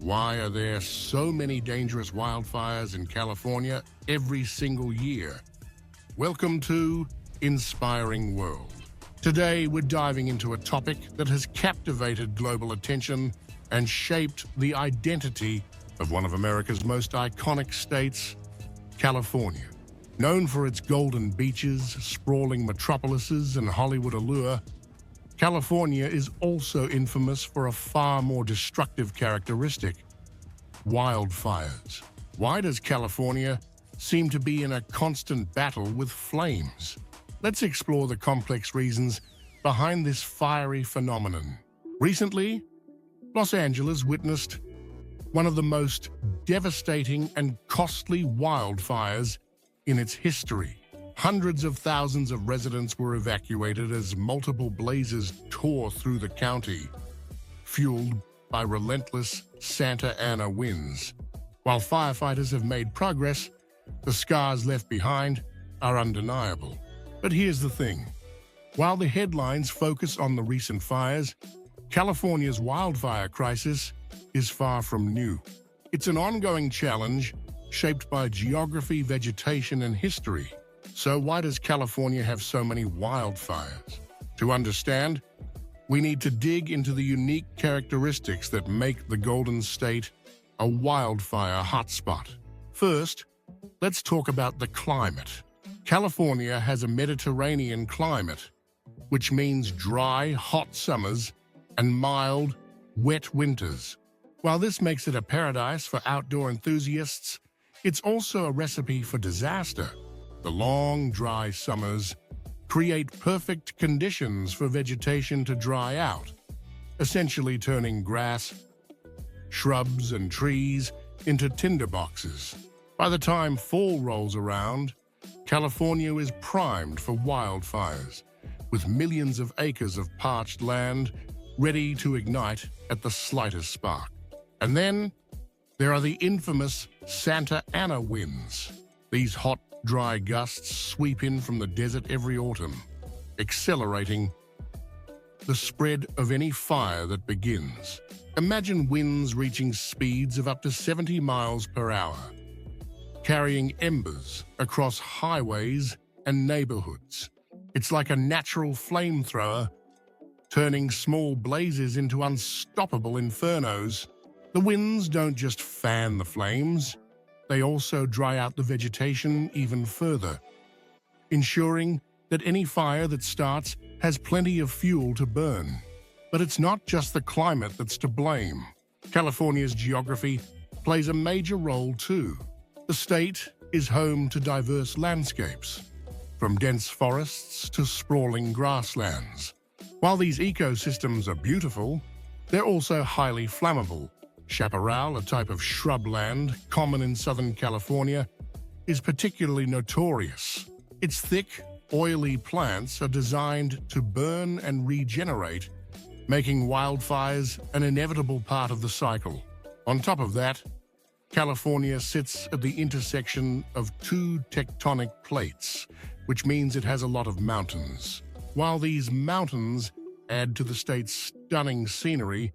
Why are there so many dangerous wildfires in California every single year? Welcome to Inspiring World. Today, we're diving into a topic that has captivated global attention and shaped the identity of one of America's most iconic states, California. Known for its golden beaches, sprawling metropolises, and Hollywood allure, California is also infamous for a far more destructive characteristic: wildfires. Why does California seem to be in a constant battle with flames? Let's explore the complex reasons behind this fiery phenomenon. Recently, Los Angeles witnessed one of the most devastating and costly wildfires in its history. Hundreds of thousands of residents were evacuated as multiple blazes tore through the county, fueled by relentless Santa Ana winds. While firefighters have made progress, the scars left behind are undeniable. But here's the thing. While the headlines focus on the recent fires, California's wildfire crisis is far from new. It's an ongoing challenge shaped by geography, vegetation, and history. So why does California have so many wildfires? To understand, we need to dig into the unique characteristics that make the Golden State a wildfire hotspot. First, let's talk about the climate. California has a Mediterranean climate, which means dry, hot summers and mild, wet winters. While this makes it a paradise for outdoor enthusiasts, it's also a recipe for disaster. The long, dry summers create perfect conditions for vegetation to dry out, essentially turning grass, shrubs, and trees into tinderboxes. By the time fall rolls around, California is primed for wildfires, with millions of acres of parched land ready to ignite at the slightest spark. And then there are the infamous Santa Ana winds. These hot, dry gusts sweep in from the desert every autumn, accelerating the spread of any fire that begins. Imagine winds reaching speeds of up to 70 miles per hour, carrying embers across highways and neighborhoods. It's like a natural flamethrower, turning small blazes into unstoppable infernos. The winds don't just fan the flames, they also dry out the vegetation even further, ensuring that any fire that starts has plenty of fuel to burn. But it's not just the climate that's to blame. California's geography plays a major role too. The state is home to diverse landscapes, from dense forests to sprawling grasslands. While these ecosystems are beautiful, they're also highly flammable. Chaparral, a type of shrubland common in Southern California, is particularly notorious. Its thick, oily plants are designed to burn and regenerate, making wildfires an inevitable part of the cycle. On top of that, California sits at the intersection of two tectonic plates, which means it has a lot of mountains. While these mountains add to the state's stunning scenery,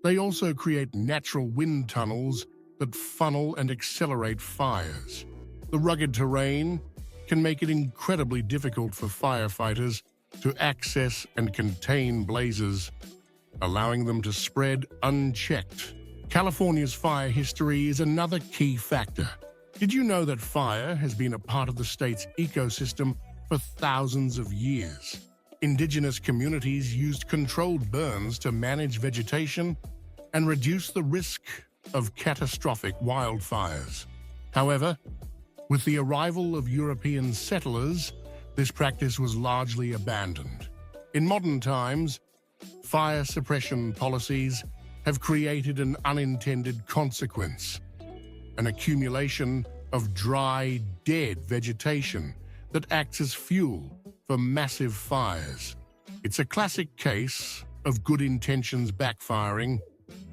they also create natural wind tunnels that funnel and accelerate fires. The rugged terrain can make it incredibly difficult for firefighters to access and contain blazes, allowing them to spread unchecked. California's fire history is another key factor. Did you know that fire has been a part of the state's ecosystem for thousands of years? Indigenous communities used controlled burns to manage vegetation and reduce the risk of catastrophic wildfires. However, with the arrival of European settlers, this practice was largely abandoned. In modern times, fire suppression policies have created an unintended consequence: an accumulation of dry, dead vegetation that acts as fuel for massive fires. It's a classic case of good intentions backfiring,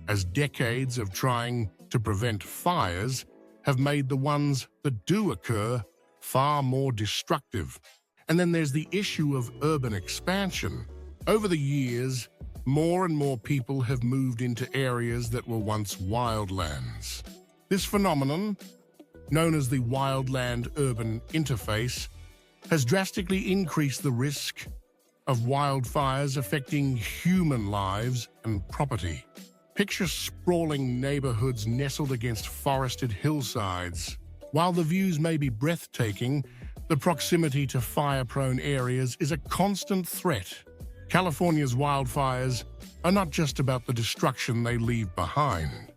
as decades of trying to prevent fires have made the ones that do occur far more destructive. And then there's the issue of urban expansion. Over the years, more and more people have moved into areas that were once wildlands. This phenomenon, known as the Wildland-Urban Interface, has drastically increased the risk of wildfires affecting human lives and property. Picture sprawling neighborhoods nestled against forested hillsides. While the views may be breathtaking, the proximity to fire-prone areas is a constant threat. California's wildfires are not just about the destruction they leave behind.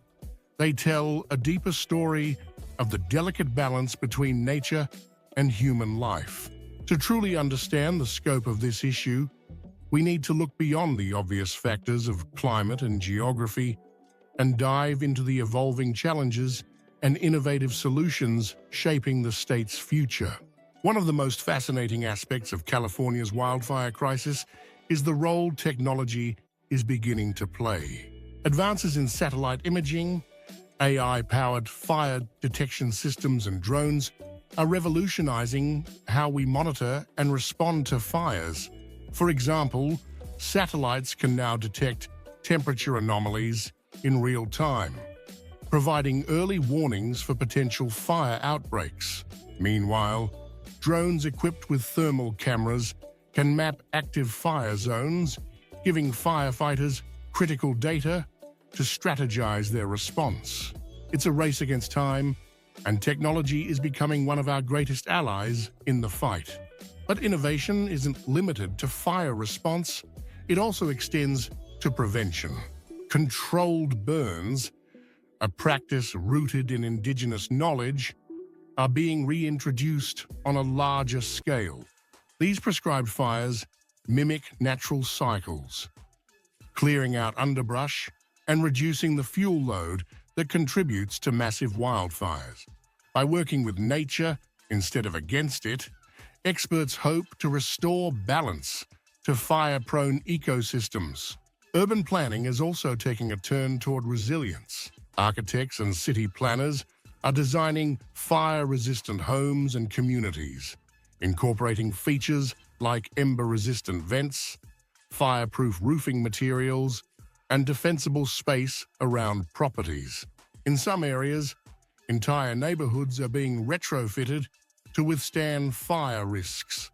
They tell a deeper story of the delicate balance between nature and human life. To truly understand the scope of this issue, we need to look beyond the obvious factors of climate and geography and dive into the evolving challenges and innovative solutions shaping the state's future. One of the most fascinating aspects of California's wildfire crisis is the role technology is beginning to play. Advances in satellite imaging, AI-powered fire detection systems and drones are revolutionizing how we monitor and respond to fires. For example, satellites can now detect temperature anomalies in real time, providing early warnings for potential fire outbreaks. Meanwhile, drones equipped with thermal cameras can map active fire zones, giving firefighters critical data to strategize their response. It's a race against time, and technology is becoming one of our greatest allies in the fight. But innovation isn't limited to fire response. It also extends to prevention. Controlled burns, a practice rooted in Indigenous knowledge, are being reintroduced on a larger scale. These prescribed fires mimic natural cycles, clearing out underbrush and reducing the fuel load that contributes to massive wildfires. By working with nature instead of against it, experts hope to restore balance to fire-prone ecosystems. Urban planning is also taking a turn toward resilience. Architects and city planners are designing fire-resistant homes and communities, incorporating features like ember-resistant vents, fireproof roofing materials, and defensible space around properties. In some areas, entire neighborhoods are being retrofitted to withstand fire risks,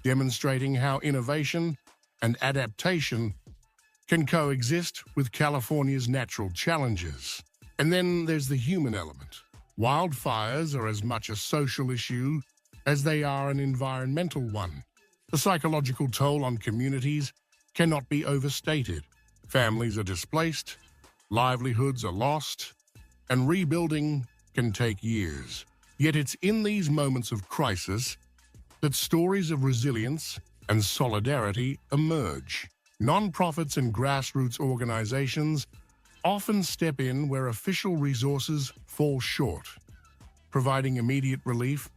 demonstrating how innovation and adaptation can coexist with California's natural challenges. And then there's the human element. Wildfires are as much a social issue as they are an environmental one. The psychological toll on communities cannot be overstated. Families are displaced, livelihoods are lost, and rebuilding can take years. Yet it's in these moments of crisis that stories of resilience and solidarity emerge. Non-profits and grassroots organizations often step in where official resources fall short, providing immediate relief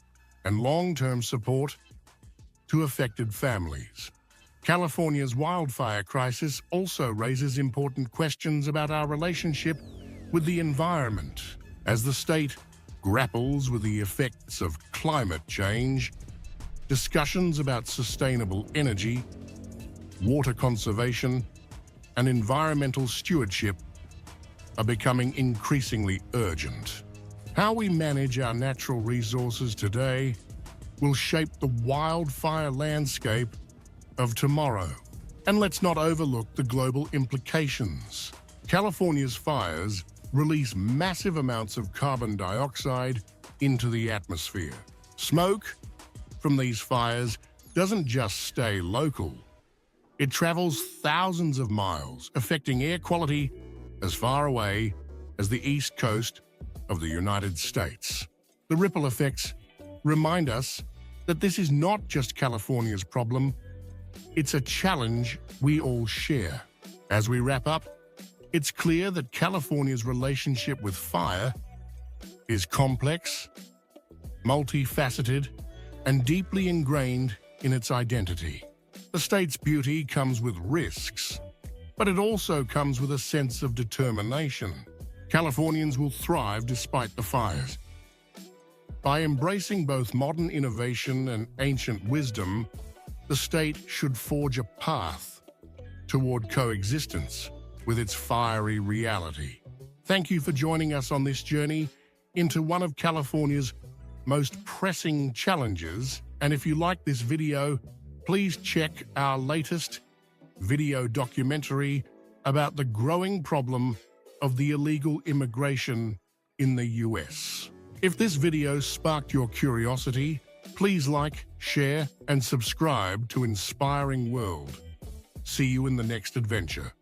and long-term support to affected families. California's wildfire crisis also raises important questions about our relationship with the environment. As the state grapples with the effects of climate change, discussions about sustainable energy, water conservation, and environmental stewardship are becoming increasingly urgent. How we manage our natural resources today will shape the wildfire landscape of tomorrow. And let's not overlook the global implications. California's fires release massive amounts of carbon dioxide into the atmosphere. Smoke from these fires doesn't just stay local. It travels thousands of miles, affecting air quality as far away as the east coast of the United States. The ripple effects remind us that this is not just California's problem, it's a challenge we all share. As we wrap up, it's clear that California's relationship with fire is complex, multifaceted, and deeply ingrained in its identity. The state's beauty comes with risks, but it also comes with a sense of determination. Californians will thrive despite the fires. By embracing both modern innovation and ancient wisdom, the state should forge a path toward coexistence with its fiery reality. Thank you for joining us on this journey into one of California's most pressing challenges. And if you like this video, please check our latest video documentary about the growing problem of the illegal immigration in the US. If this video sparked your curiosity, please like, share, and subscribe to Inspiring World. See you in the next adventure.